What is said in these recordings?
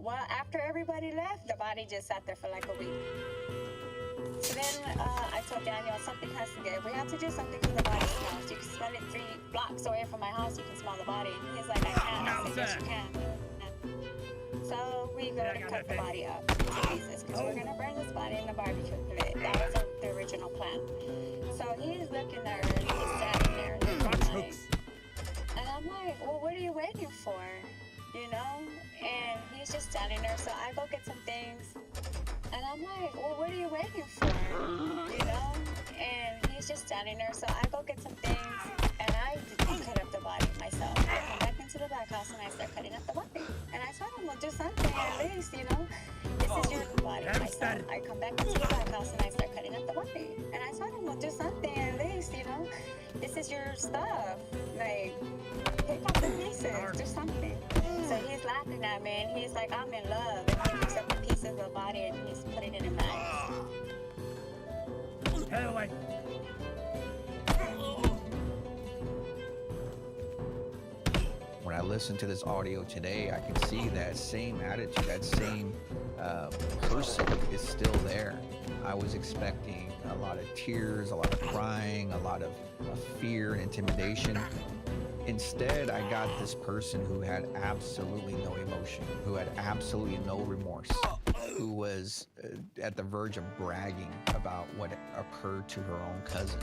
Well, after everybody left, the body just sat there for like a week. So then I told Daniel, something has to get, we have to do something because the body smells. You can smell it 3 blocks away from my house, you can smell the body. And he's like, I can't. I said, yes, you can. So we go to cut the body up to pieces because we're going to burn this body in the barbecue pit. That was the original plan. So he's looking there, and he's standing there looking like, and I'm like, well, what are you waiting for? You know? And he's just standing there, so I go get some things. And I'm like, well, what are you waiting for? You know? And he's just standing there, so I go get some things, and I cut up the body myself. I come back into the back house, and I start cutting up the body. And I told him, well, do something at least, you know? This is your body myself. I come back into the back house, and I start cutting up the body. And I told him, well, do something at least, you know? This is your stuff. Like, pick up the pieces, do something. So he's laughing at me, and he's like, I'm in love. And he picks up the pieces of the body, and he's putting it in bags. Get away. When I listen to this audio today, I can see that same attitude, that same person is still there. I was expecting a lot of tears, a lot of crying, a lot of fear and intimidation. Instead, I got this person who had absolutely no emotion, who had absolutely no remorse, who was at the verge of bragging about what occurred to her own cousin.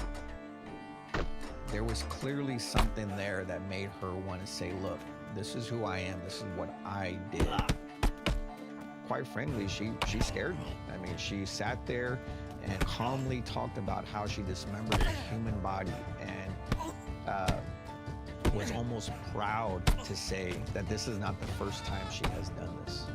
There was clearly something there that made her want to say, look, this is who I am, this is what I did. Quite frankly, she scared me. I mean, she sat there and calmly talked about how she dismembered a human body and was almost proud to say that this is not the first time she has done this.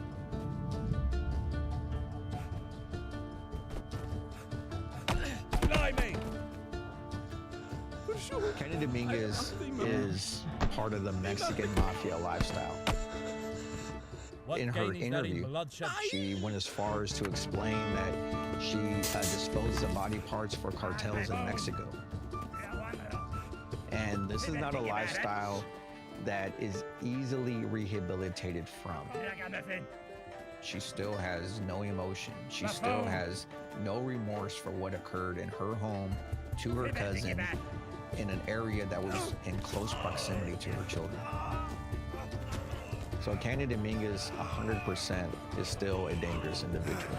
Kenny Dominguez is part of the Mexican mafia lifestyle. In her interview, she went as far as to explain that she disposes of body parts for cartels in Mexico. And this is not a lifestyle that is easily rehabilitated from. She still has no emotion. She still has no remorse for what occurred in her home to her cousin in an area that was in close proximity to her children. So Candy Dominguez 100% is still a dangerous individual.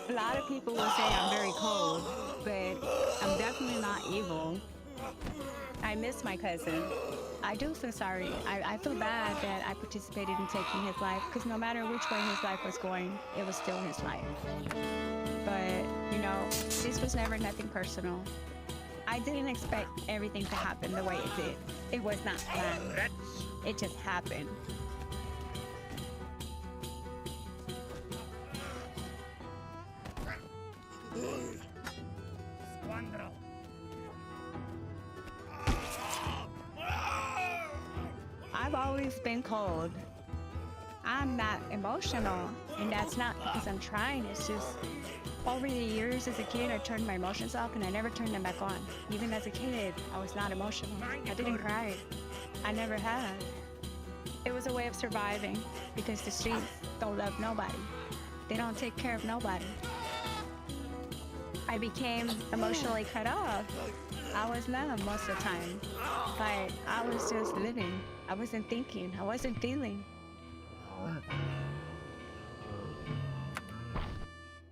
A lot of people will say I'm very cold, but I'm definitely not evil. I miss my cousin. I do feel sorry. I feel bad that I participated in taking his life, because no matter which way his life was going, it was still his life. But, you know, this was never nothing personal. I didn't expect everything to happen the way it did. It was not planned. It just happened. I've always been cold. I'm not emotional, and that's not because I'm trying. It's just over the years as a kid, I turned my emotions off and I never turned them back on. Even as a kid, I was not emotional. I didn't cry. I never have. It was a way of surviving, because the streets don't love nobody. They don't take care of nobody. I became emotionally cut off. I was numb most of the time, but I was just living. I wasn't thinking, I wasn't feeling.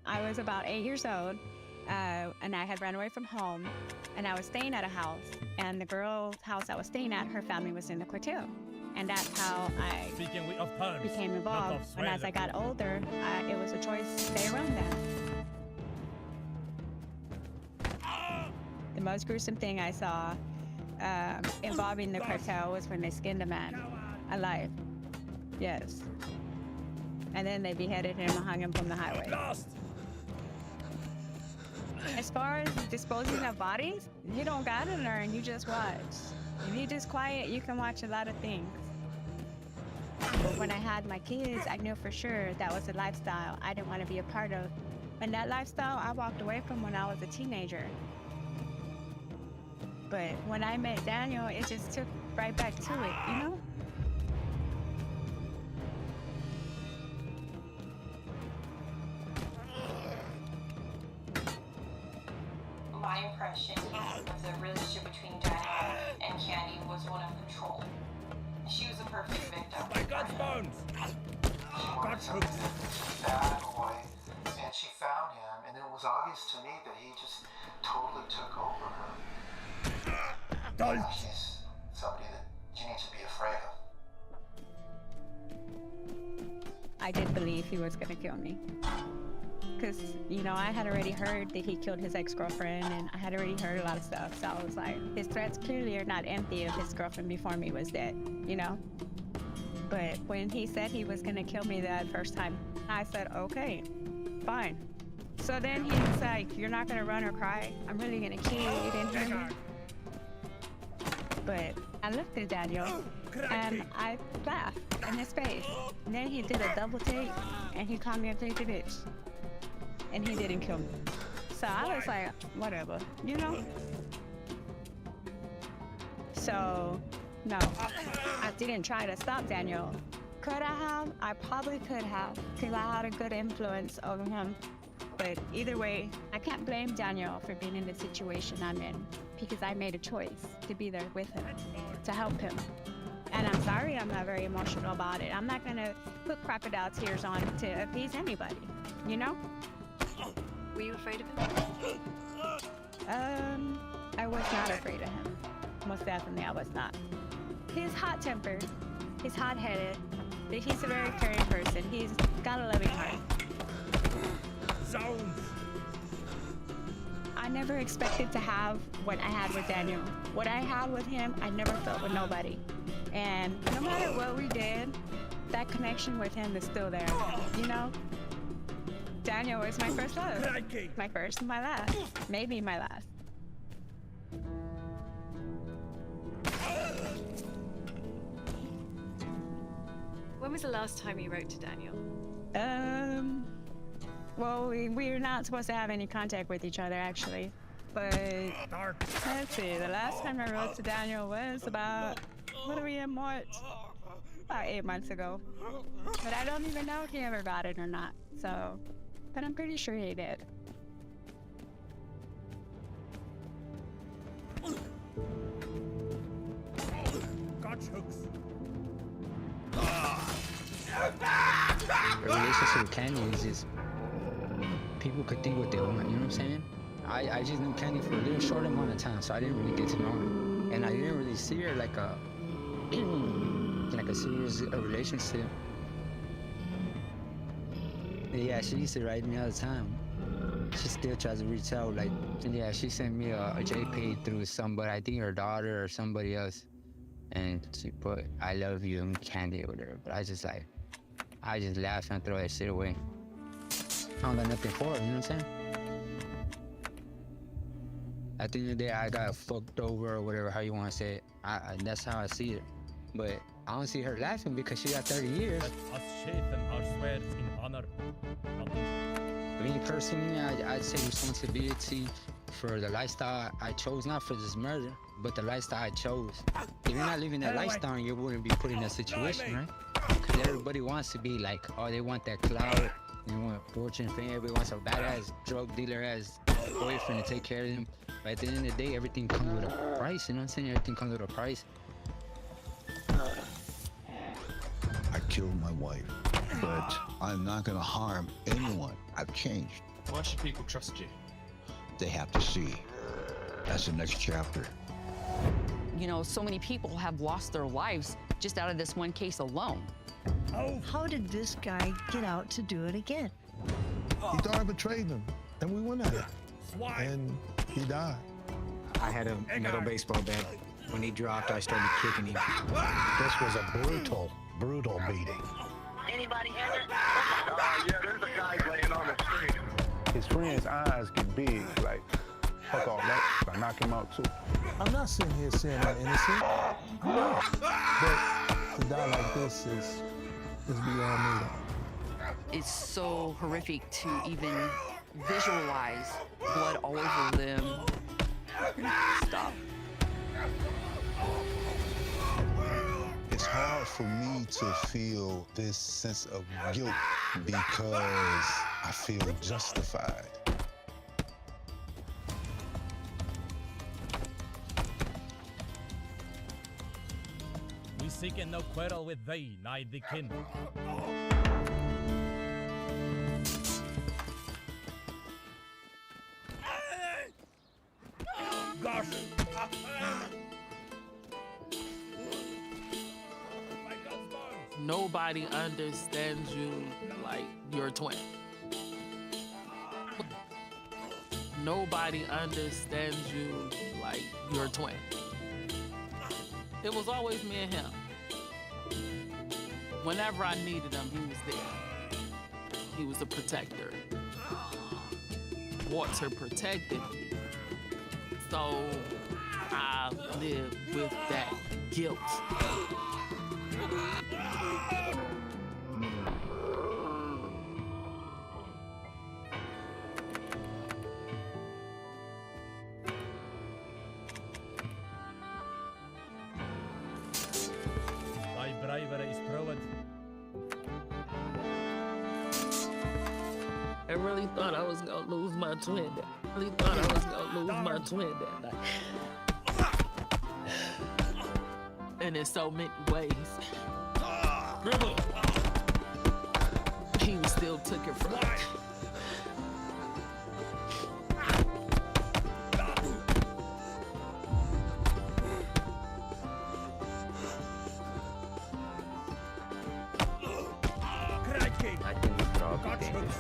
I was about 8 years old, and I had run away from home, and I was staying at a house, and the girl's house I was staying at, her family was in the cartel. And that's how I became involved. And as I got older, it was a choice to stay around them. The most gruesome thing I saw involving the cartel was when they skinned a man alive. Yes. And then they beheaded him and hung him from the highway. As far as disposing of bodies, you don't gotta learn, you just watch. If you're just quiet, you can watch a lot of things. But when I had my kids, I knew for sure that was a lifestyle I didn't want to be a part of. And that lifestyle I walked away from when I was a teenager. But when I met Daniel, it just took right back to it, you know? My impression of the relationship between Daniel and Candy was one of control. She was a perfect victim. My God's bones! She wanted something to bad boy, and she found him, and it was obvious to me that he just totally took over her. She's somebody that you need to be afraid of. I did believe he was gonna kill me. Because, you know, I had already heard that he killed his ex-girlfriend, and I had already heard a lot of stuff. So I was like, his threats clearly are not empty if his girlfriend before me was dead, you know? But when he said he was gonna kill me that first time, I said, okay, fine. So then he's like, you're not gonna run or cry. I'm really gonna kill you. You didn't hear me? But I looked at Daniel, and I laughed in his face. And then he did a double take, and he called me a crazy bitch. And he didn't kill me. So I was like, whatever, you know? So, no, I didn't try to stop Daniel. Could I have? I probably could have, because I had a good influence over him. But either way, I can't blame Daniel for being in the situation I'm in, because I made a choice to be there with him, to help him. And I'm sorry I'm not very emotional about it. I'm not gonna put crocodile tears on to appease anybody, you know? Were you afraid of him? I was not afraid of him. Most definitely, I was not. He's hot-tempered. He's hot-headed. But he's a very caring person. He's got a loving heart. Zones! I never expected to have what I had with Daniel. What I had with him, I never felt with nobody. And no matter what we did, that connection with him is still there, you know? Daniel was my first love. My first and my last. Maybe my last. When was the last time you wrote to Daniel? Well, we're not supposed to have any contact with each other, actually. But, let's see, the last time I wrote to Daniel was about, what are we in March? About 8 months ago. But I don't even know if he ever got it or not, so, but I'm pretty sure he did. Got hooks. The relationship with Candy is just people could think what they want, you know what I'm saying? I just knew Candy for a little short amount of time, so I didn't really get to know her. And I didn't really see her like a serious relationship. Yeah, she used to write me all the time. She still tries to reach out, like, yeah, she sent me a JPEG through somebody, I think her daughter or somebody else. And she put, I love you and Candy or whatever. But I just laugh and throw that shit away. I don't got nothing for her, you know what I'm saying? At the end of the day, I got fucked over or whatever, how you want to say it. That's how I see it. But I don't see her laughing because she got 30 years. Let us shapen our swords in honor. Me personally, I'd say responsibility for the lifestyle I chose, not for this murder, but the lifestyle I chose. If you're not living that lifestyle, you wouldn't be put in that situation, right? Because everybody wants to be like, oh, they want that clout, they want fortune, fame, everybody wants a badass drug dealer as boyfriend to take care of them. But at the end of the day, everything comes with a price, you know what I'm saying? Everything comes with a price. I killed my wife, but I'm not gonna harm anyone. I've changed. Why should people trust you? They have to see. That's the next chapter. You know, so many people have lost their lives just out of this one case alone. How did this guy get out to do it again? He thought I betrayed him, and we went at it. And he died. I had a metal baseball bat. When he dropped, I started kicking him. This was a brutal beating. Anybody here? Yeah, there's a guy laying on the street. his friend's eyes get big, like, fuck all that. I knock him out too. I'm not sitting here saying I'm innocent. I'm not. But to die like this is beyond me. It's so horrific to even visualize blood all over them. Stop. It's hard for me to feel this sense of guilt because I feel justified. We seek no quarrel with thee, nigh the kin. Gosh! Nobody understands you like your twin. Nobody understands you like your twin. It was always me and him. Whenever I needed him, he was there. He was a protector. Walter protected me. So I live with that guilt. Thy bravery is proved. I really thought I was gonna lose my twin. I really thought I was gonna lose my twin that night. And in so many ways. He still took it from me. I think we could all be dangerous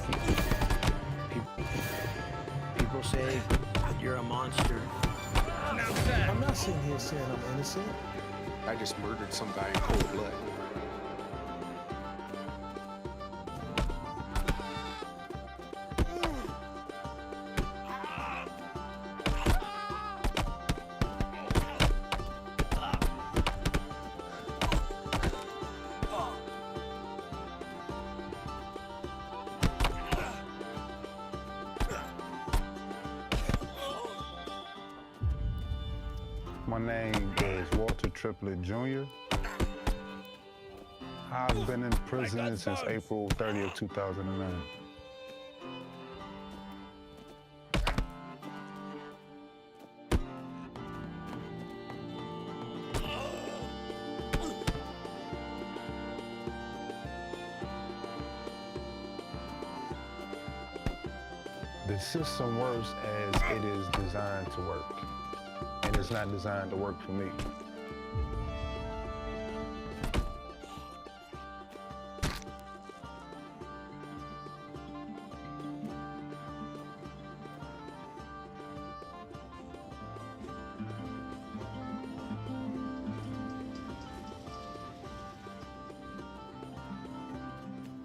people say you're a monster. I'm not sitting here saying I'm innocent. I just murdered some guy in cold blood. My name is Walter Triplett Jr. I've been in prison since April 30th, 2009. The system works as it is designed to work, and it's not designed to work for me.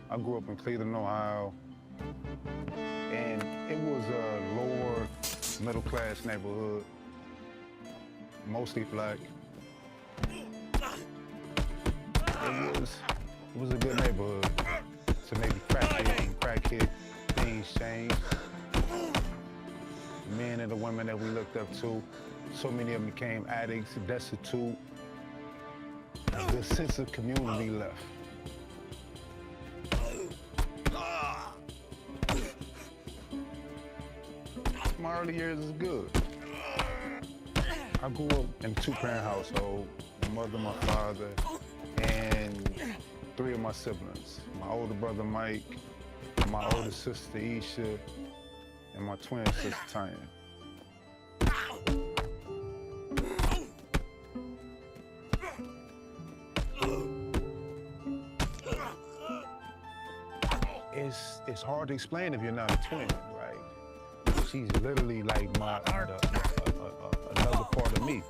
I grew up in Cleveland, Ohio, and it was a lower middle-class neighborhood, mostly black. It was a good neighborhood. So maybe crackhead, things changed. The men and the women that we looked up to, so many of them became addicts, destitute. The sense of community left. My early years is good. I grew up in a two-parent household, my mother, my father, and 3 of my siblings. My older brother, Mike, my older sister, Isha, and my twin sister, Tanya. It's hard to explain if you're not a twin, right? She's literally like another part of me.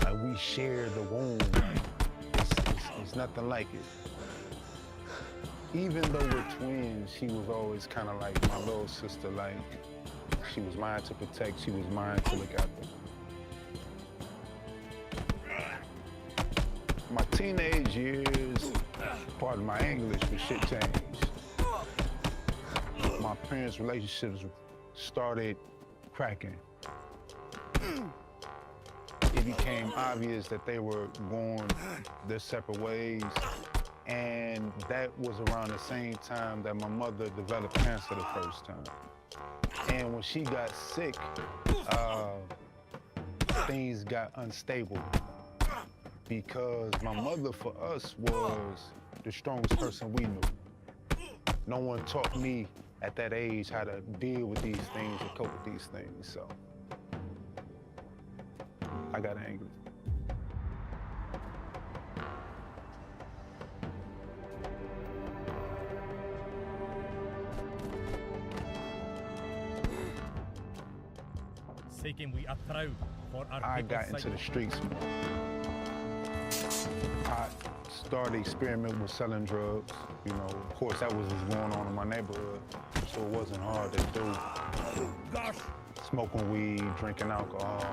Like we share the womb. It's nothing like it. Even though we're twins, she was always kind of like my little sister. Like, she was mine to protect, she was mine to look after. My teenage years, pardon my English, but shit changed. My parents' relationships started cracking. It became obvious that they were going their separate ways. And that was around the same time that my mother developed cancer the first time. And when she got sick, things got unstable because my mother for us was the strongest person we knew. No one taught me at that age how to deal with these things and cope with these things, so I got angry. Seeking we are proud for our I got people's into the sake. streets. I started experimenting with selling drugs. You know, of course, that was just going on in my neighborhood, so it wasn't hard to do. Smoking weed, drinking alcohol,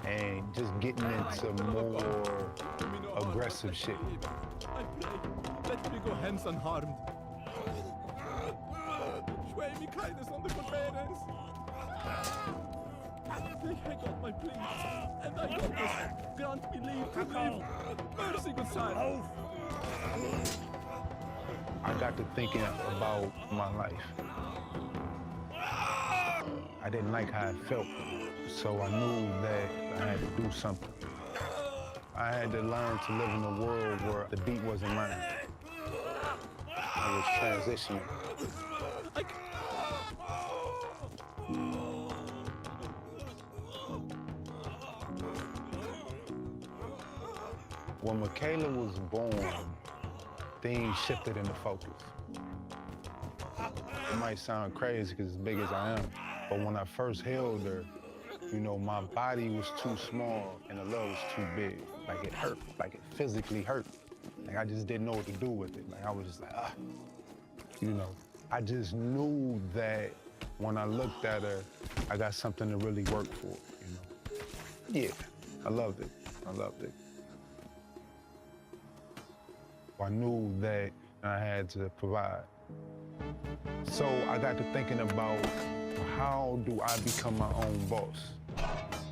and just getting into more aggressive shit. I pray, let me go hence unharmed. Show me kindness on the parents. They got my plea, and I got this. Grant me leave to live. Mercy, good sire. I got to thinking about my life. I didn't like how it felt, so I knew that I had to do something. I had to learn to live in a world where the beat wasn't mine. I was transitioning. When Michaela was born, things shifted into focus. It might sound crazy because as big as I am, but when I first held her, you know, my body was too small and the love was too big. Like it hurt, like it physically hurt. Like I just didn't know what to do with it. Like I was just like, you know. I just knew that when I looked at her, I got something to really work for, you know. Yeah, I loved it, I loved it. I knew that I had to provide. So I got to thinking about how do I become my own boss? That's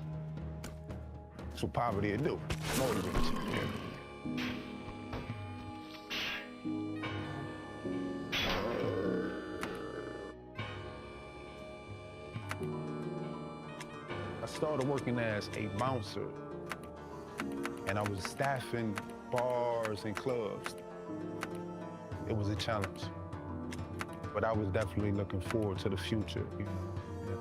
what poverty will do, motivate you. Yeah. I started working as a bouncer, and I was staffing bars and clubs. It was a challenge, but I was definitely looking forward to the future, you know. Yeah.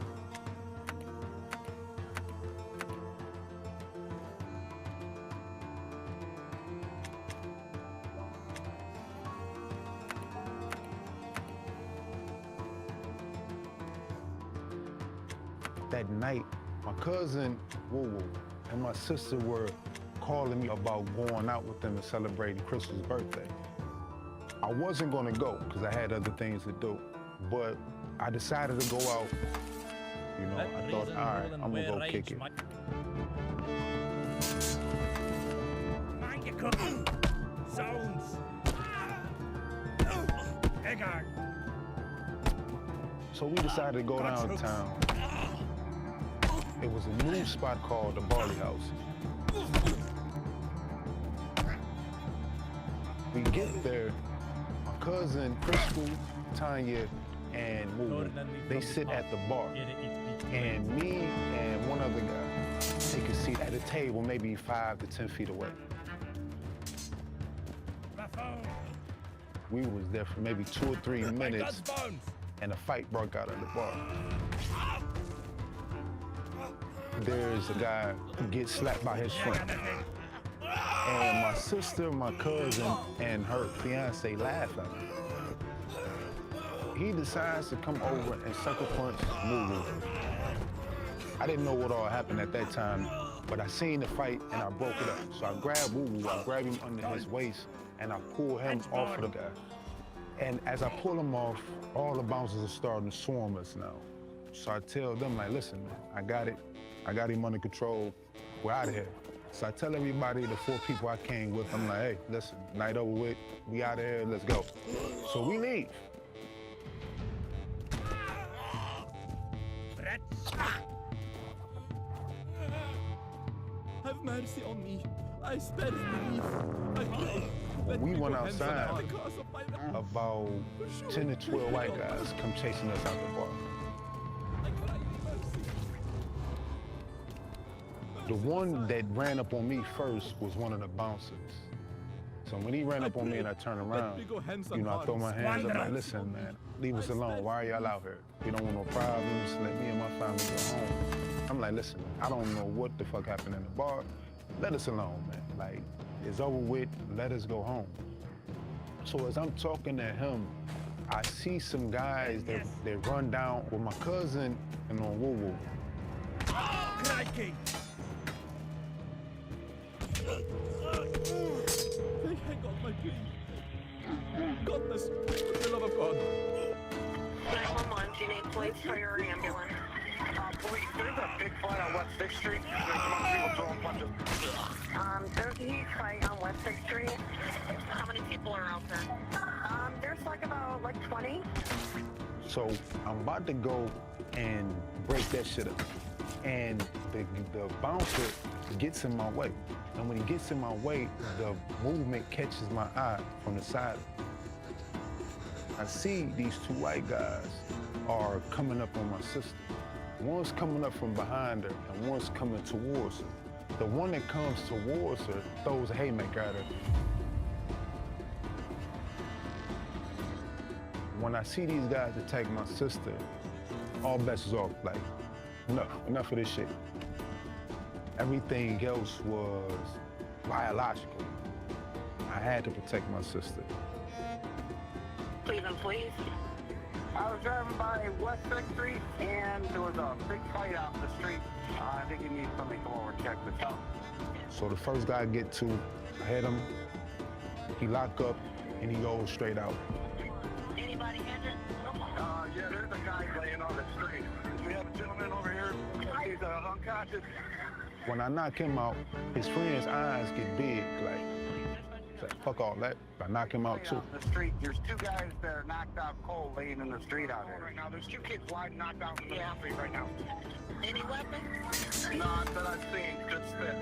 That night, my cousin Woo Woo and my sister were calling me about going out with them and celebrating Crystal's birthday. I wasn't gonna go because I had other things to do, but I decided to go out. You know, I thought, all right, I'm gonna go kick it. So we decided to go downtown. It was a new spot called the Barley House. We get there, my cousin Crystal, Tanya, and Woo, they sit at the bar. And me and one other guy take a seat at a table maybe 5 to 10 feet away. We was there for maybe 2 or 3 minutes, and a fight broke out at the bar. There's a guy who gets slapped by his friend. And my sister, my cousin, and her fiance laugh at him. He decides to come over and sucker punch Woo Woo. I didn't know what all happened at that time, but I seen the fight and I broke it up. So I grabbed Woo Woo, I grabbed him under his waist, and I pulled him off of the guy. And as I pull them off, all the bouncers are starting to swarm us now. So I tell them, like, listen, man, I got it. I got him under control. We're out of here. So I tell everybody, the 4 people I came with, I'm like, hey, listen, night over with, we out of here, let's go. So we leave. Have mercy on me. I spare his belief. I pray. When we went outside, about 10 to 12 white guys come chasing us out the bar. The one that ran up on me first was one of the bouncers. So when he ran up on me and I turned around, you know, I throw my hands up like, listen, man, leave us alone. Why are y'all out here? We don't want no problems. Let me and my family go home. I'm like, listen, I don't know what the fuck happened in the bar. Let us alone, man. Like, it's over with. Let us go home. So as I'm talking to him, I see some guys that run down with my cousin and on Woo Woo. Crikey! Hang on, my please. Goodness, for the love of God. 911, do you need police for your ambulance? Police, there's a big fight on West 6th Street. There's a lot of people throwing punches. There's a huge fight on West 6th Street. How many people are out there? There's about 20. So I'm about to go and break that shit up. And the bouncer gets in my way. And when he gets in my way, the movement catches my eye from the side. I see these 2 white guys are coming up on my sister. One's coming up from behind her and one's coming towards her. The one that comes towards her throws a haymaker at her. When I see these guys attack my sister, all bets is off. Like, enough of this shit. Everything else was biological. I had to protect my sister. Cleveland, please. I was driving by West 6th Street, and there was a big fight out in the street. I think you need somebody to come over and check this out. So the first guy I get to, I hit him, he lock up, and he goes straight out. Anybody injured? Yeah, there's a guy laying on the street. We have a gentleman over here. He's unconscious. When I knock him out, his friend's eyes get big, like fuck all that. I knock him out too. The street, there's 2 guys that are knocked out cold laying in the street out here. Right now, there's 2 kids wide knocked out in the street right now. Any weapons? Not that I've seen, just spit.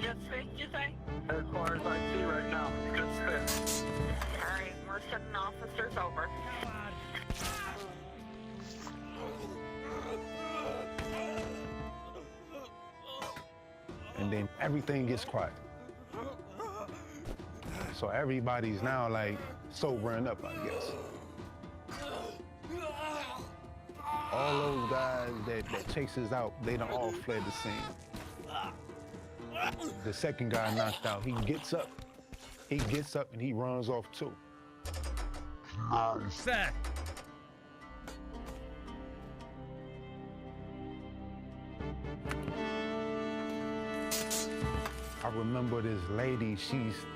Just spit, you say? As far as I see right now, just spit. All right, we're sending officers over. And then everything gets quiet. So everybody's now like sobering up, I guess. All those guys that chase us out, they done all fled the scene. The second guy knocked out, he gets up and he runs off too. Sir. I remember this lady, she's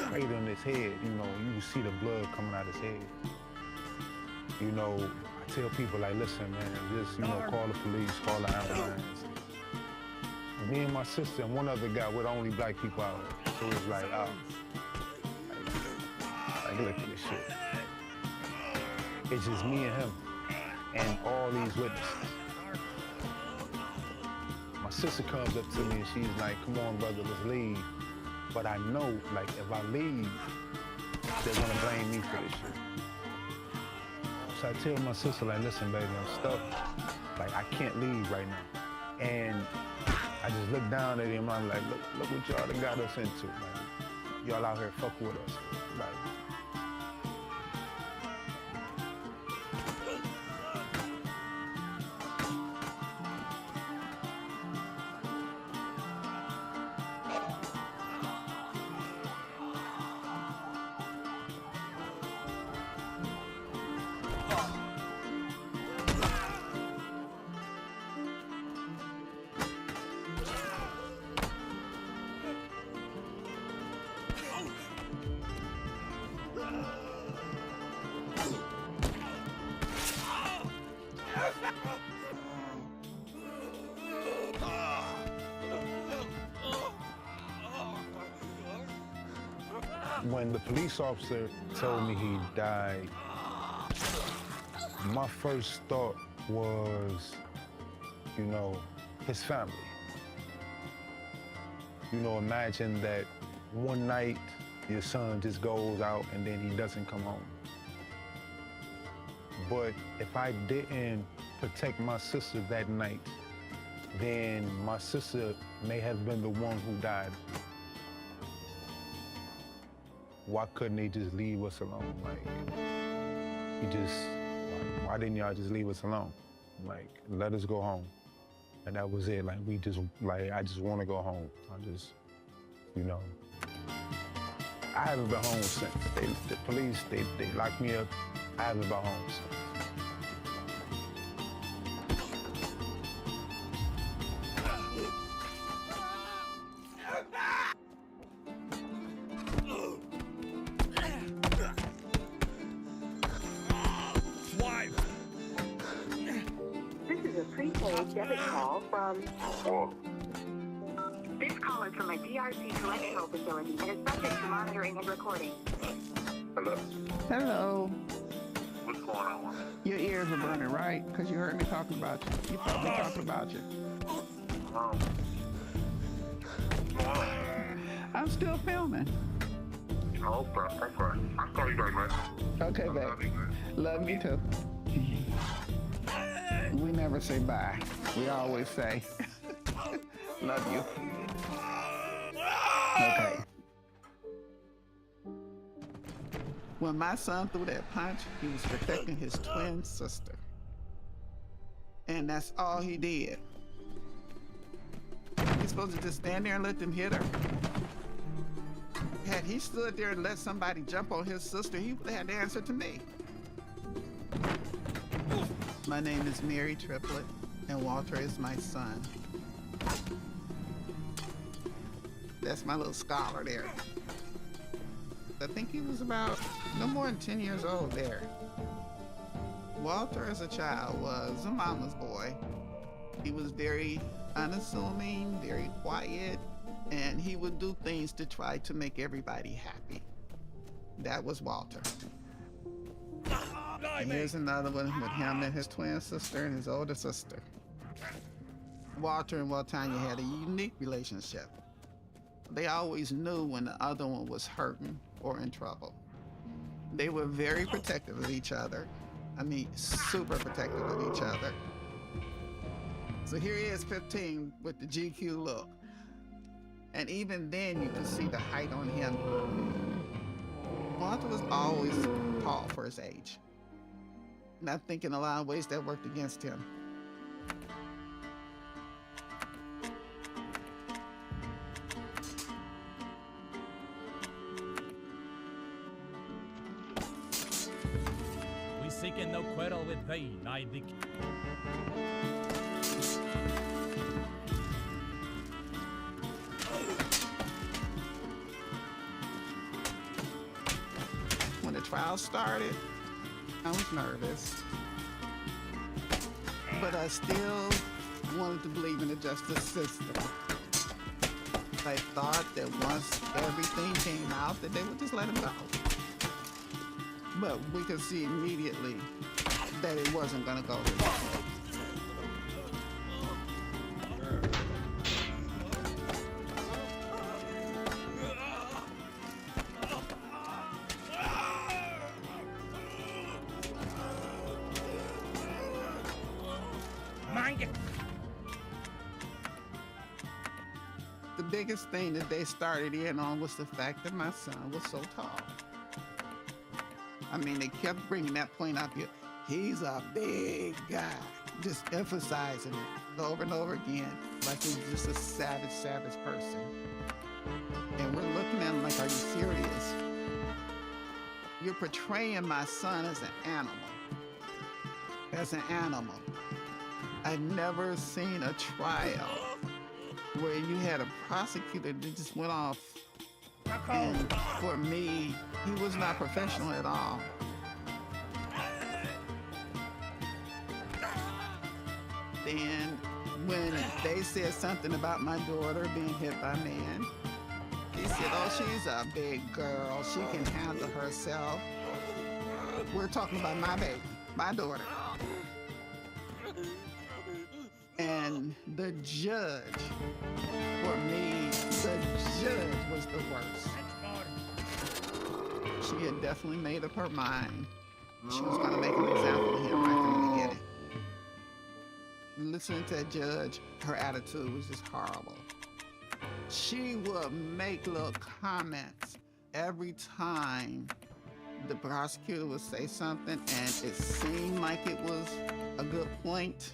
straight on his head, you know, you see the blood coming out his head. You know, I tell people like, listen, man, just, you know, call the police, call the ambulance. Me and my sister and one other guy, we're the only black people out here. So it's like, like, look at this shit. It's just me and him and all these witnesses. My sister comes up to me and she's like, come on, brother, let's leave. But I know, like, if I leave, they're gonna blame me for this shit. So I tell my sister, like, listen, baby, I'm stuck. Like, I can't leave right now. And I just look down at him, I'm like, look what y'all done got us into. Like, y'all out here fuck with us. Like, When the police officer told me he died, my first thought was, you know, his family. You know, imagine that one night your son just goes out and then he doesn't come home. But if I didn't protect my sister that night, then my sister may have been the one who died. Why couldn't they just leave us alone? Like, why didn't y'all just leave us alone? Like, let us go home. And that was it. Like, I just want to go home. You know. I haven't been home since. The police, they locked me up. I haven't been home since. This is a prepaid debit call from... This call is from a DRC correctional facility and is subject to monitoring and recording. Hello. Hello. What's going on? Your ears are burning, right? Because you heard me talking about you. You thought me talking about you. I'm still filming. Oh, okay. I'll call you back, man. Okay, babe. Love me too. We never say bye. We always say, love you. Okay. When my son threw that punch, he was protecting his twin sister. And that's all he did. He's supposed to just stand there and let them hit her. Had he stood there and let somebody jump on his sister, he would have had to answer to me. My name is Mary Triplett, and Walter is my son. That's my little scholar there. I think he was about no more than 10 years old there. Walter, as a child, was a mama's boy. He was very unassuming, very quiet, and he would do things to try to make everybody happy. That was Walter. And here's another one with him and his twin sister and his older sister. Walter and Waltanya had a unique relationship. They always knew when the other one was hurting or in trouble. They were very protective of each other. I mean, super protective of each other. So here he is, 15, with the GQ look. And even then, you could see the height on him. Walter was always tall for his age. And I think in a lot of ways that worked against him. We seeking no quarrel with thee, nigh the When the trial started, I was nervous, but I still wanted to believe in the justice system. I thought that once everything came out, that they would just let him go. But we could see immediately that it wasn't going to go his way. The biggest thing that they started in on was the fact that my son was so tall. I mean, they kept bringing that point up here. He's a big guy, just emphasizing it over and over again, like he's just a savage, savage person. And we're looking at him like, are you serious? You're portraying my son as an animal. As an animal. I've never seen a trial where you had a prosecutor that just went off. And for me, he was not professional at all. Then when they said something about my daughter being hit by a man, He said, oh, she's a big girl. She can handle herself. We're talking about my baby, my daughter. And the judge, for me, the judge was the worst. She had definitely made up her mind. She was going to make an example of him right from the beginning. Listening to that judge, her attitude was just horrible. She would make little comments every time the prosecutor would say something and it seemed like it was a good point.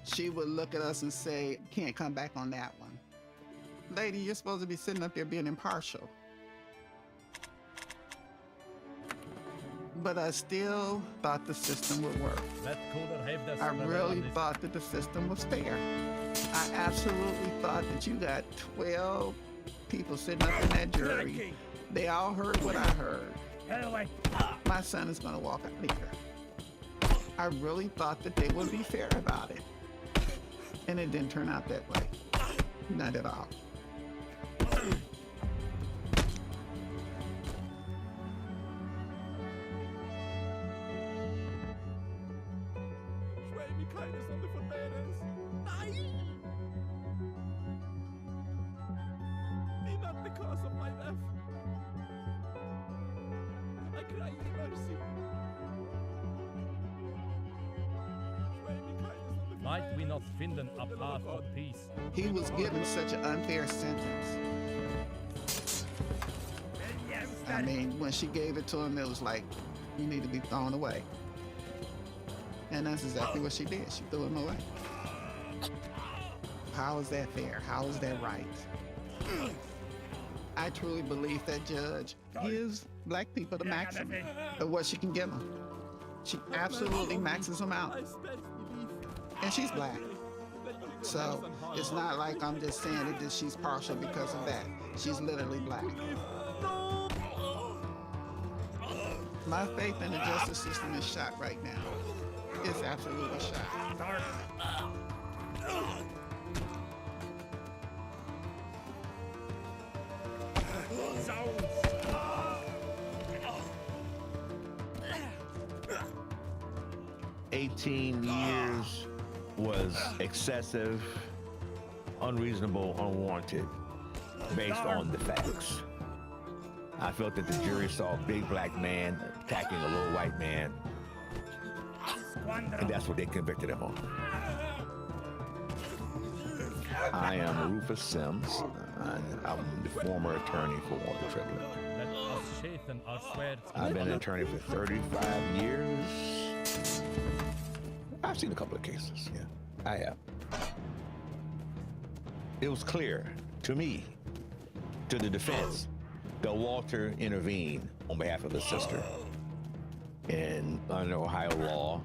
She would look at us and say, can't come back on that one. Lady, you're supposed to be sitting up there being impartial. But I still thought the system would work. I really thought that the system was fair. I absolutely thought that you got 12 people sitting up in that jury. They all heard what I heard. My son is gonna walk out of here. I really thought that they would be fair about it. And it didn't turn out that way. Not at all. Might we not finden a path of peace? He was given such an unfair sentence. I mean, when she gave it to him, it was like, you need to be thrown away. And that's exactly what she did. She threw him away. How is that fair? How is that right? I truly believe that judge gives black people the maximum of what she can give them. She absolutely maxes them out. And she's black. So it's not like I'm just saying that she's partial because of that. She's literally black. My faith in the justice system is shot right now. It's absolutely shot. 18 years was excessive, unreasonable, unwarranted, based on the facts. I felt that the jury saw a big black man attacking a little white man, and that's what they convicted him on. I am Rufus Sims, and I'm the former attorney for Walter Strickland. I've been an attorney for 35 years. I've seen a couple of cases, yeah, I have. It was clear to me, to the defense, that Walter intervened on behalf of his sister. And under Ohio law,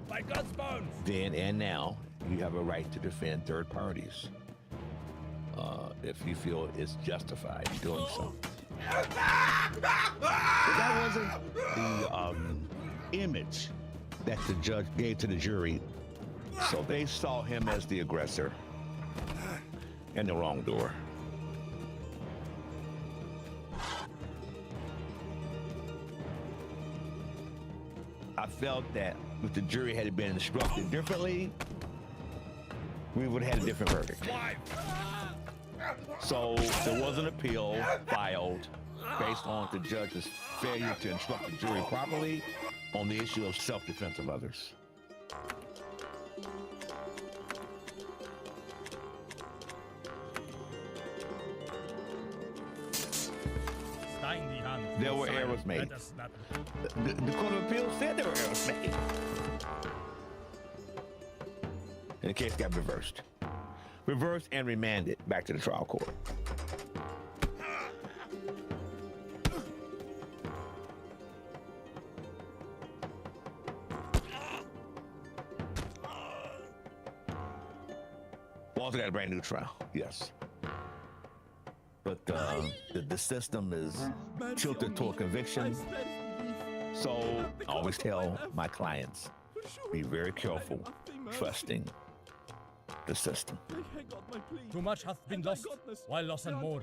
then and now, you have a right to defend third parties if you feel it's justified in doing so. But that wasn't the image that the judge gave to the jury. So they saw him as the aggressor and the wrongdoer. I felt that if the jury had been instructed differently, we would have had a different verdict. So there was an appeal filed based on the judge's failure to instruct the jury properly on the issue of self-defense of others. There were errors made. The Court of Appeals said there were errors made. And the case got reversed. Reversed and remanded back to the trial court. Walter got a brand new trial, yes. But the system is tilted toward conviction. So I always tell my clients, be very careful trusting the system. Too much hath been lost, while loss and more.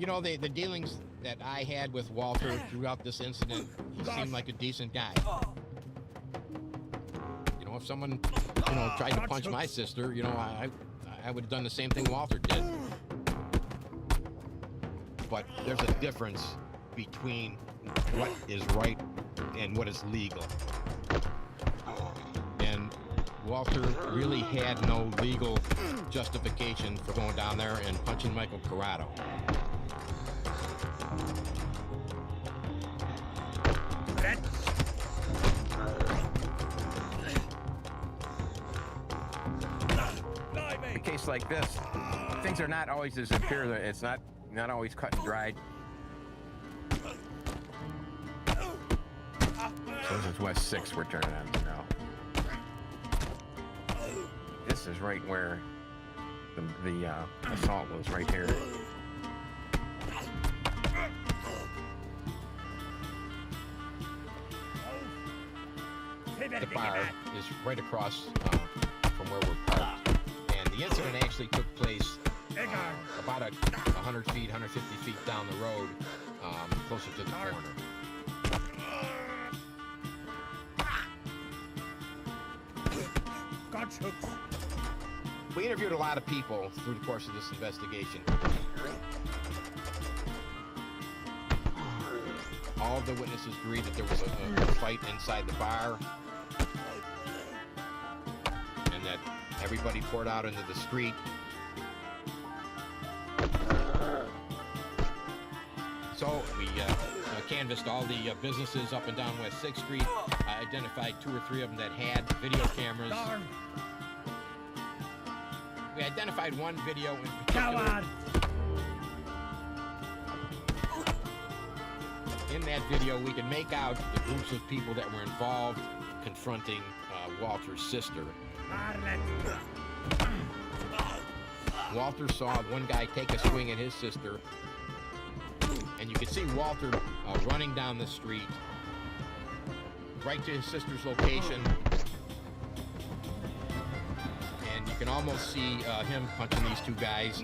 You know, the dealings that I had with Walter throughout this incident, he seemed like a decent guy. You know, if someone, you know, tried to punch my sister, you know, I would have done the same thing Walter did. But there's a difference between what is right and what is legal. And Walter really had no legal justification for going down there and punching Michael Corrado. A case like this, things are not always as appear. It's not always cut and dried. So this is West 6 we're turning on to now. This is right where the assault was, right here. The bar is right across from where we're parked. And the incident actually took place about 100 feet, 150 feet down the road, closer to the corner. We interviewed a lot of people through the course of this investigation. All of the witnesses agreed that there was a fight inside the bar, and that everybody poured out into the street. So we canvassed all the businesses up and down West 6th Street. I identified 2 or 3 of them that had video cameras. We identified one video in particular. In that video, we can make out the groups of people that were involved confronting Walter's sister. Walter saw one guy take a swing at his sister, and you can see Walter running down the street right to his sister's location, and you can almost see him punching these 2 guys.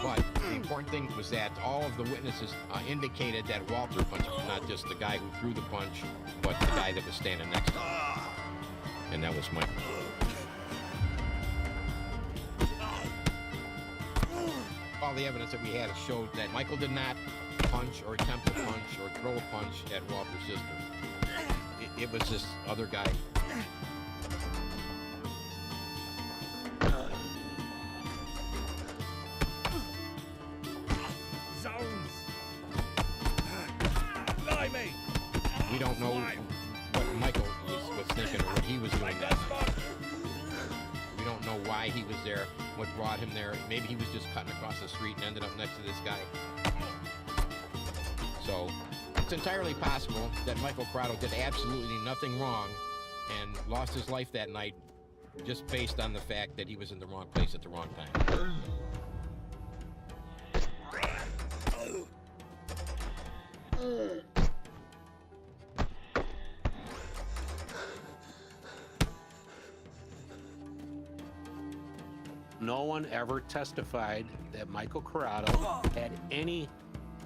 But the important thing was that all of the witnesses indicated that Walter punched him, not just the guy who threw the punch, but the guy that was standing next to him. And that was Michael. All the evidence that we had showed that Michael did not punch or attempt to punch or throw a punch at Walter's sister. It was this other guy. We don't know what Michael was thinking or what he was doing that night. We don't know why he was there, what brought him there. Maybe he was just cutting across the street and ended up next to this guy. So it's entirely possible that Michael Corrado did absolutely nothing wrong and lost his life that night just based on the fact that he was in the wrong place at the wrong time. No one ever testified that Michael Corrado had any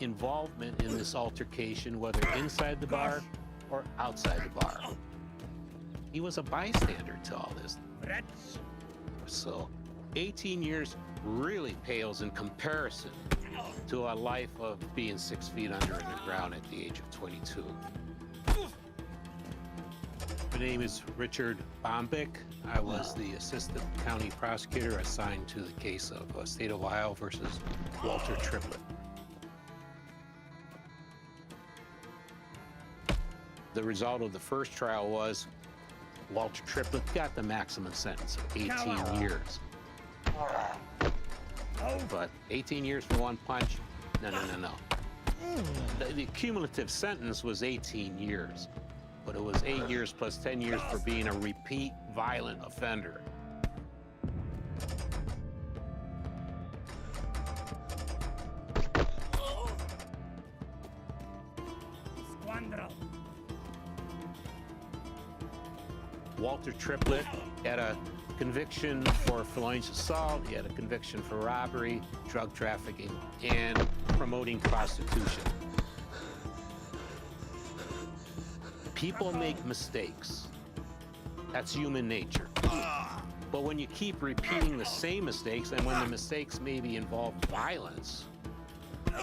involvement in this altercation, whether inside the bar or outside the bar. He was a bystander to all this. So 18 years really pales in comparison to a life of being 6 feet under the ground at the age of 22. My name is Richard Bombick. I was the assistant county prosecutor assigned to the case of State of Ohio versus Walter Triplett. The result of the first trial was Walter Triplett got the maximum sentence of 18 years. But 18 years for one punch? No. The cumulative sentence was 18 years. But it was 8 years plus 10 years for being a repeat violent offender. Walter Triplett had a conviction for felonious assault, he had a conviction for robbery, drug trafficking, and promoting prostitution. People make mistakes. That's human nature. But when you keep repeating the same mistakes, and when the mistakes maybe involve violence,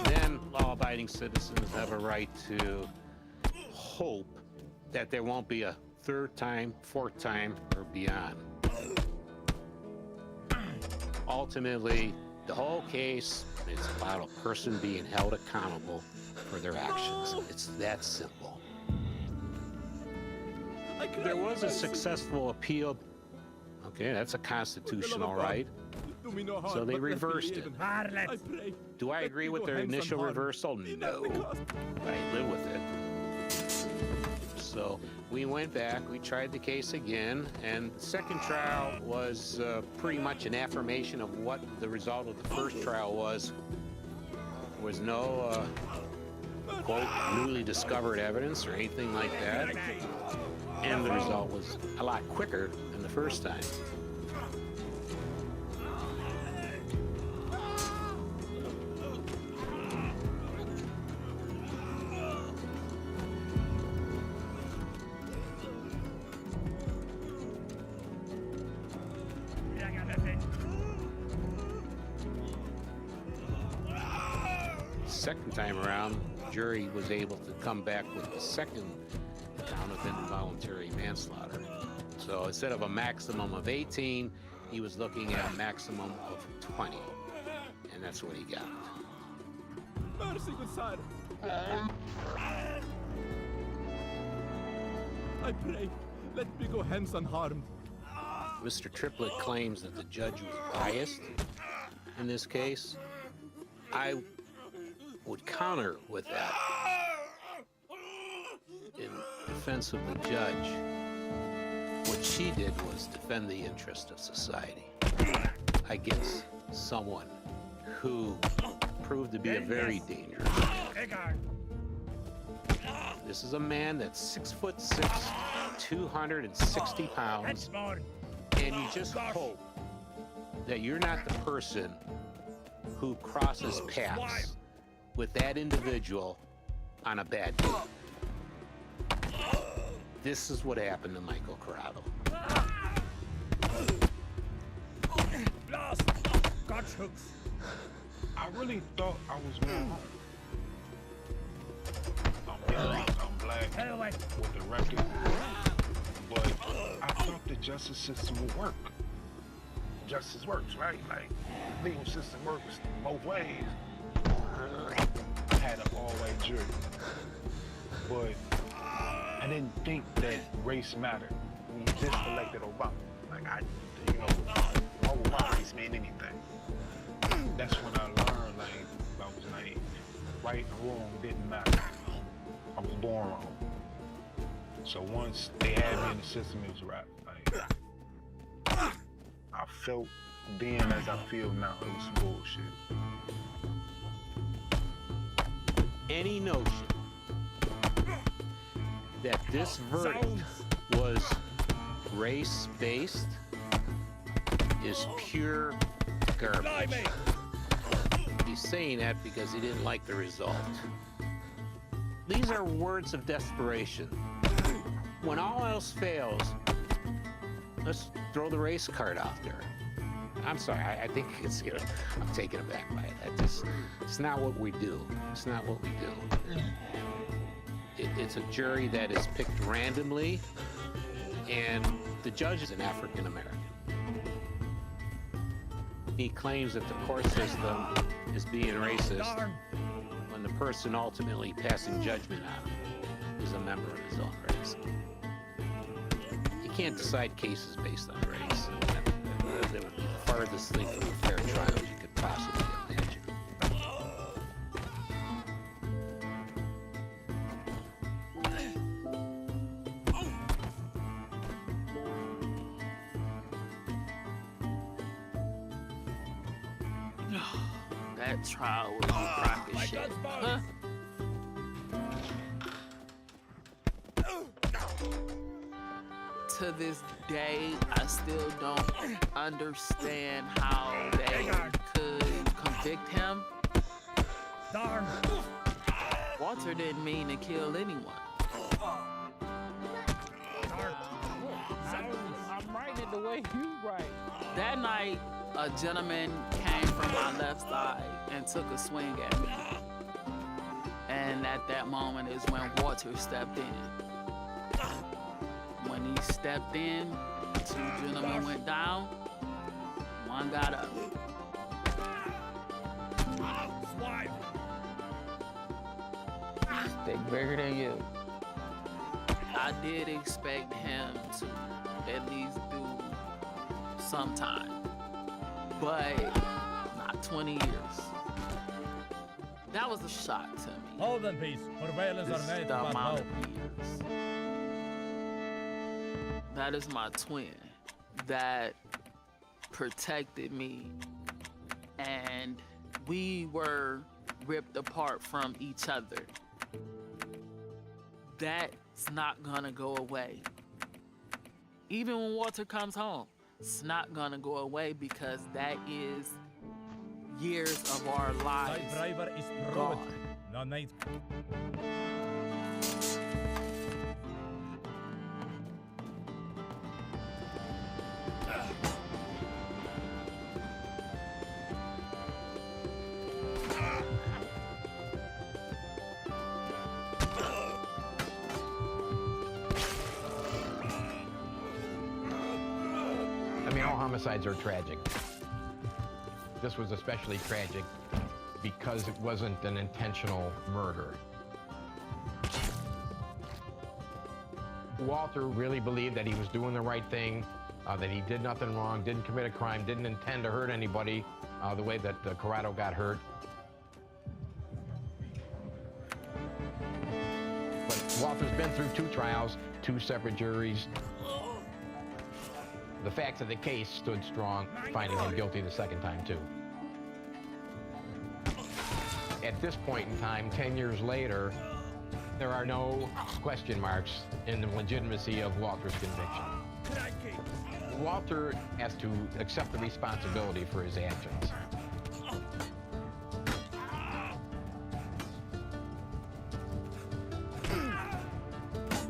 then law-abiding citizens have a right to hope that there won't be a third time, fourth time, or beyond. Ultimately, the whole case is about a person being held accountable for their actions. It's that simple. There was a successful appeal. Okay, that's a constitutional right. So they reversed it. Do I agree with their initial reversal? No. I live with it. So we went back, we tried the case again, and the second trial was pretty much an affirmation of what the result of the first trial was. There was no, quote, newly discovered evidence or anything like that. And the result was a lot quicker than the first time. Second time around, the jury was able to come back with the second count of involuntary manslaughter. So instead of a maximum of 18, he was looking at a maximum of 20. And that's what he got. Mercy, good sire. I pray, let me go hence unharmed. Mr. Triplett claims that the judge was biased in this case. I would counter with that. In defense of the judge, what she did was defend the interest of society against someone who proved to be a very dangerous man. This is a man that's 6'6", 260 pounds, and you just hope that you're not the person who crosses paths with that individual on a bad day. This is what happened to Michael Corrado. Blast! Gotch hooks. I really thought I was going home. I'm black with the record, but I thought the justice system would work. Justice works, right? Like, legal system works both ways. I had an all-white jury, but I didn't think that race mattered. We just elected Obama. Like, why would race mean anything? That's when I learned, like, I was like, right and wrong didn't matter. I was born wrong. So once they had me in the system, it was right. Like, I felt then as I feel now, it's bullshit. Any notion that this verdict was race-based is pure garbage. He's saying that because he didn't like the result. These are words of desperation. When all else fails, let's throw the race card out there. I'm sorry, I think it's, I'm taken aback by it. It's not what we do. It's not what we do. It's a jury that is picked randomly, and the judge is an African American. He claims that the court system is being racist when the person ultimately passing judgment on him is a member of his own race. You can't decide cases based on race. That would be the farthest thing from a fair trial as you could possibly imagine. That trial was a crock of shit. Huh? to this day, I still don't understand how they could convict him. Darn. Walter didn't mean to kill anyone. I'm writing it the way you write. That night, a gentleman came from my left side and took a swing at me. And at that moment is when Walter stepped in. When he stepped in, 2 gentlemen went down, 1 got up. Stick bigger than you. I did expect him to at least do some time, but not 20 years. That was a shock to me. Hold in peace. Surveillance This are is made the to amount help. of years. That is my twin that protected me, and we were ripped apart from each other. That's not gonna go away. Even when Walter comes home, it's not gonna go away because that is years of our lives My driver is gone. Robert. No night. I mean, all homicides are tragic. This was especially tragic because it wasn't an intentional murder. Walter really believed that he was doing the right thing, that he did nothing wrong, didn't commit a crime, didn't intend to hurt anybody the way that Corrado got hurt. But Walter's been through 2 trials, 2 separate juries. The facts of the case stood strong, finding him guilty the second time, too. At this point in time, 10 years later, there are no question marks in the legitimacy of Walter's conviction. Walter has to accept the responsibility for his actions.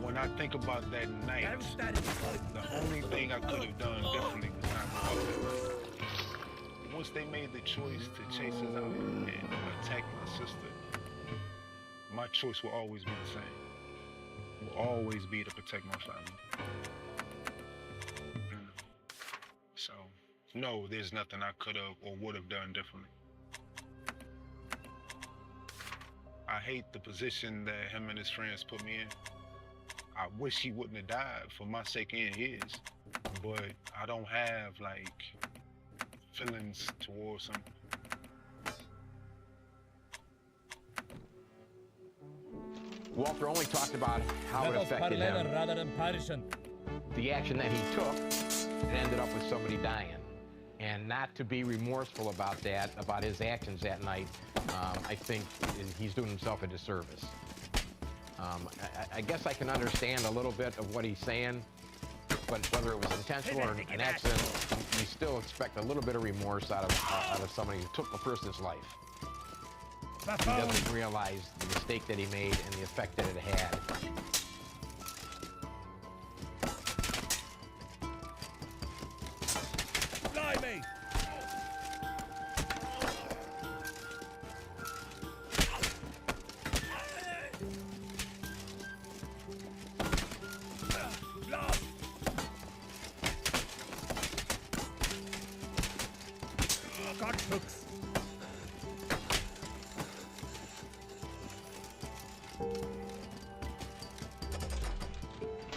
When I think about that night, the only thing I could have done differently was not go out that way. Once they made the choice to chase us out and attack my sister, my choice will always be the same. Will always be to protect my family. So, no, there's nothing I could have or would have done differently. I hate the position that him and his friends put me in. I wish he wouldn't have died for my sake and his, but I don't have like feelings towards him. Walter only talked about how it Let us affected parallel him. rather than partition. The action that he took, it ended up with somebody dying. And not to be remorseful about that, about his actions that night, I think he's doing himself a disservice. I guess I can understand a little bit of what he's saying, but whether it was intentional or an accident, you still expect a little bit of remorse out of somebody who took a person's life. He doesn't realize the mistake that he made and the effect that it had. Blimey! Got hooks.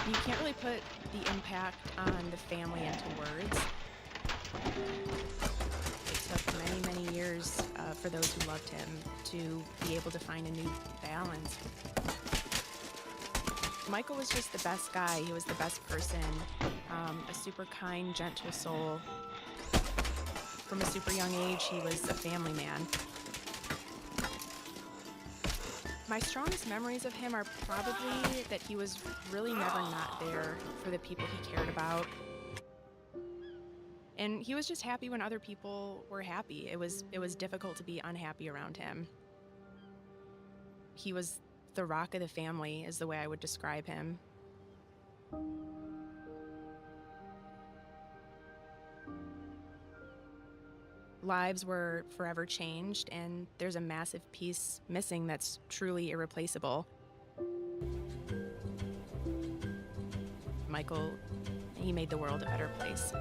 You can't really put the impact on the family into words. It took many, many years for those who loved him to be able to find a new balance. Michael was just the best guy. He was the best person, a super kind, gentle soul. From a super young age, he was a family man. My strongest memories of him are probably that he was really never not there for the people he cared about. And he was just happy when other people were happy. It was difficult to be unhappy around him. He was the rock of the family, is the way I would describe him. Lives were forever changed, and there's a massive piece missing that's truly irreplaceable. Michael, he made the world a better place.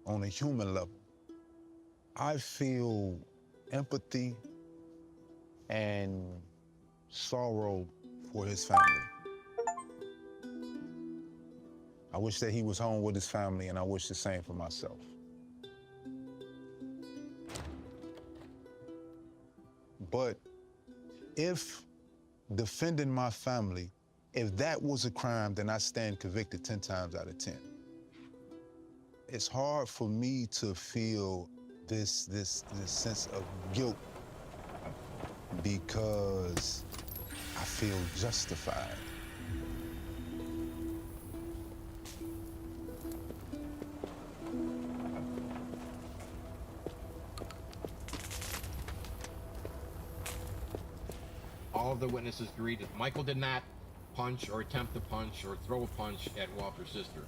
On a human level, I feel empathy and sorrow for his family. I wish that he was home with his family, and I wish the same for myself. But if defending my family, if that was a crime, then I stand convicted 10 times out of 10. It's hard for me to feel this sense of guilt because I feel justified. All of the witnesses agreed that Michael did not punch or attempt to punch or throw a punch at Walter's sister.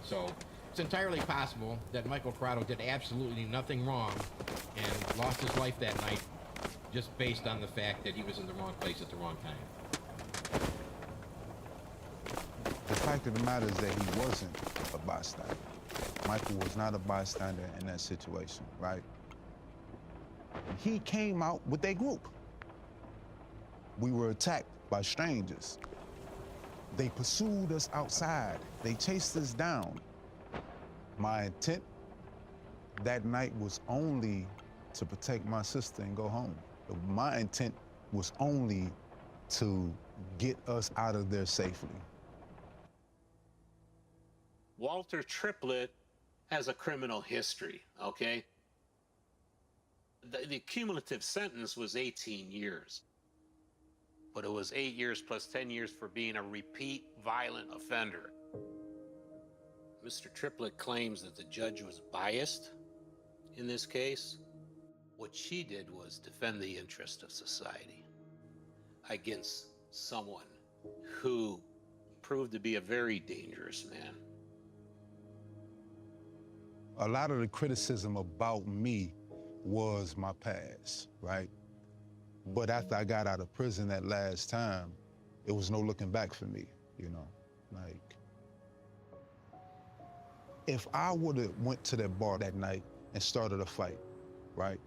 So it's entirely possible that Michael Corrado did absolutely nothing wrong and lost his life that night just based on the fact that he was in the wrong place at the wrong time. The fact of the matter is that he wasn't a bystander. Michael was not a bystander in that situation, right? He came out with a group. We were attacked by strangers. They pursued us outside. They chased us down. My intent that night was only to protect my sister and go home. My intent was only to get us out of there safely. Walter Triplett has a criminal history, okay? The cumulative sentence was 18 years. But it was 8 years plus 10 years for being a repeat violent offender. Mr. Triplett claims that the judge was biased in this case. What she did was defend the interest of society against someone who proved to be a very dangerous man. A lot of the criticism about me was my past, right? But after I got out of prison that last time, it was no looking back for me, you know? Like, if I would have went to that bar that night and started a fight, right?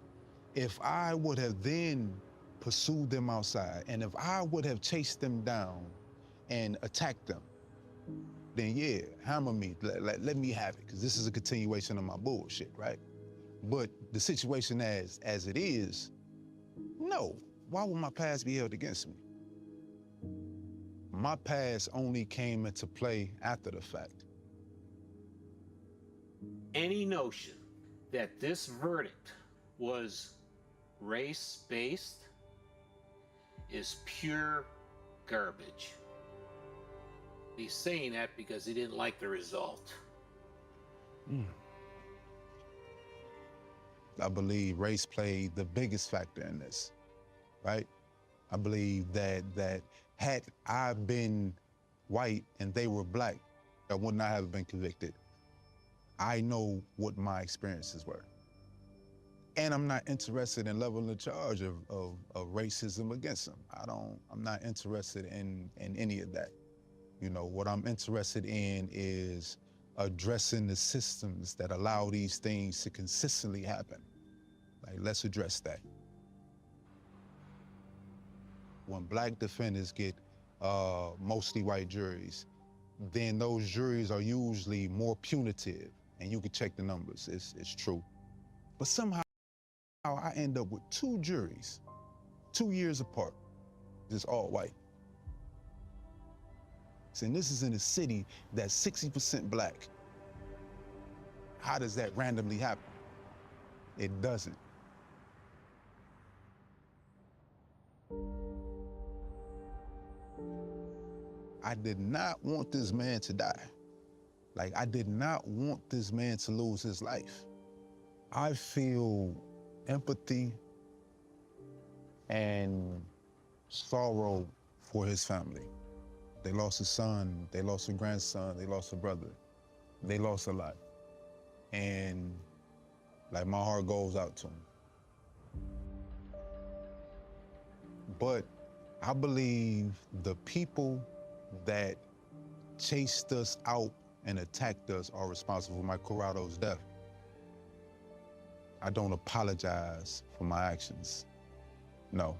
If I would have then pursued them outside, and if I would have chased them down and attacked them, then yeah, hammer me, let me have it, because this is a continuation of my bullshit, right? But the situation as it is, no. Why would my past be held against me? My past only came into play after the fact. Any notion that this verdict was race-based is pure garbage. He's saying that because he didn't like the result. I believe race played the biggest factor in this, right? I believe that had I been white and they were black, I would not have been convicted. I know what my experiences were. And I'm not interested in leveling the charge of racism against them. I'm not interested in any of that. You know, what I'm interested in is addressing the systems that allow these things to consistently happen. Like, let's address that. When black defendants get mostly white juries, then those juries are usually more punitive, and you can check the numbers, it's true. But somehow I end up with 2 juries 2 years apart, just all white. And this is in a city that's 60% black. How does that randomly happen? It doesn't. I did not want this man to die. Like, I did not want this man to lose his life. I feel empathy and sorrow for his family. They lost a son, they lost a grandson, they lost a brother. They lost a lot. And like, my heart goes out to him. But I believe the people that chased us out and attacked us are responsible for Michael Corrado's death. I don't apologize for my actions. No.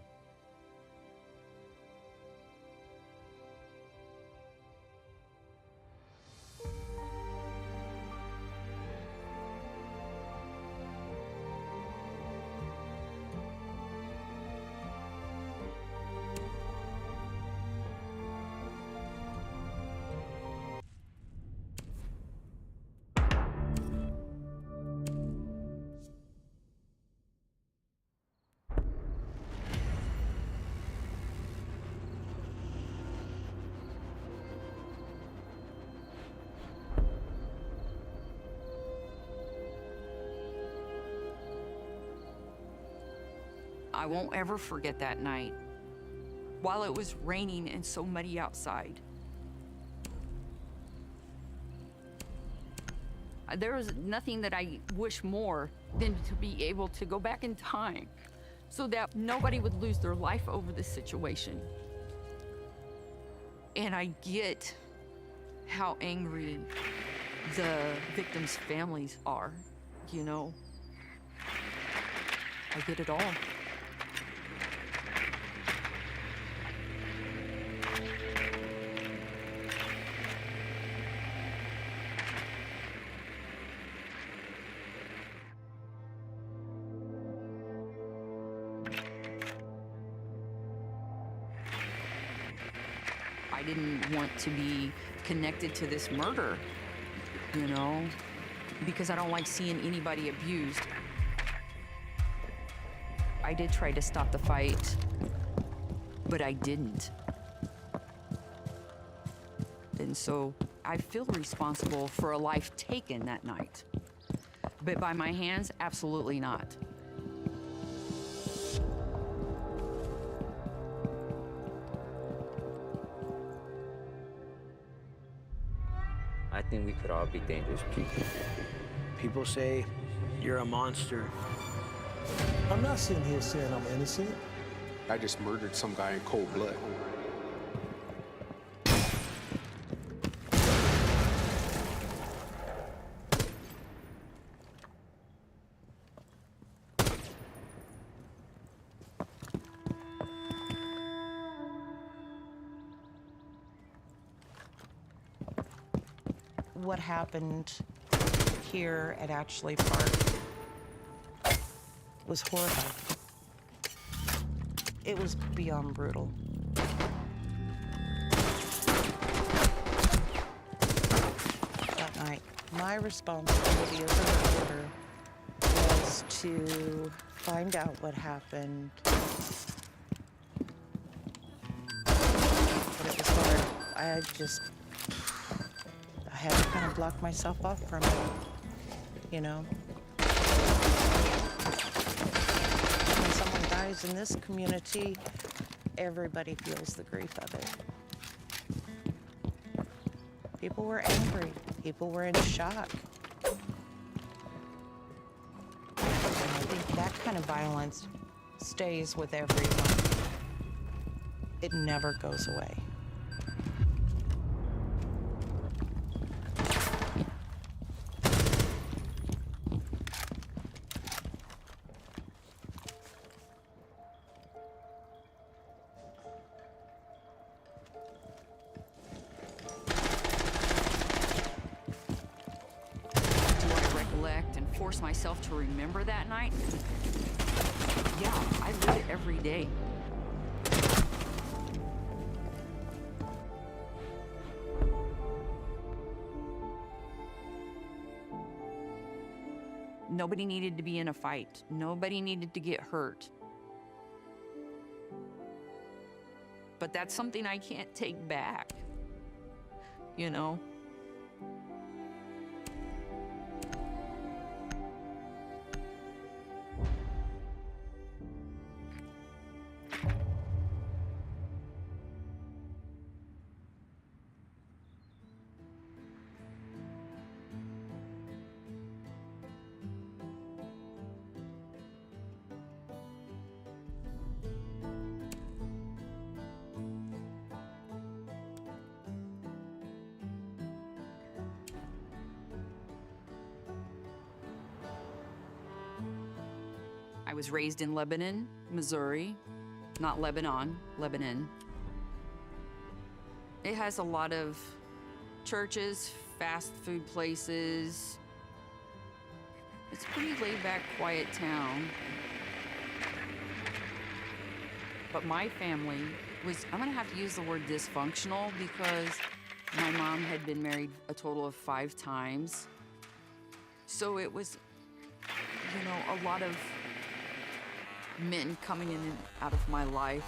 I won't ever forget that night, while it was raining and so muddy outside. There was nothing that I wish more than to be able to go back in time so that nobody would lose their life over this situation. And I get how angry the victims' families are, you know. I get it all. I didn't want to be connected to this murder, you know, because I don't like seeing anybody abused. I did try to stop the fight, but I didn't. And so I feel responsible for a life taken that night. But by my hands, absolutely not. I think we could all be dangerous people. People say you're a monster. I'm not sitting here saying I'm innocent. I just murdered some guy in cold blood. What happened here at Ashley Park was horrible. It was beyond brutal. That night, my responsibility as a reporter was to find out what happened. But it was hard. I had to kind of block myself off from it, you know? When someone dies in this community, everybody feels the grief of it. People were angry. People were in shock. And I think that kind of violence stays with everyone. It never goes away. Force myself to remember that night? Yeah, I live it every day. Nobody needed to be in a fight. Nobody needed to get hurt. But that's something I can't take back, you know? I was raised in Lebanon, Missouri, not Lebanon, Lebanon. It has a lot of churches, fast food places. It's a pretty laid-back, quiet town. But my family was, I'm gonna have to use the word dysfunctional because my mom had been married a total of 5 times. So it was, you know, a lot of men coming in and out of my life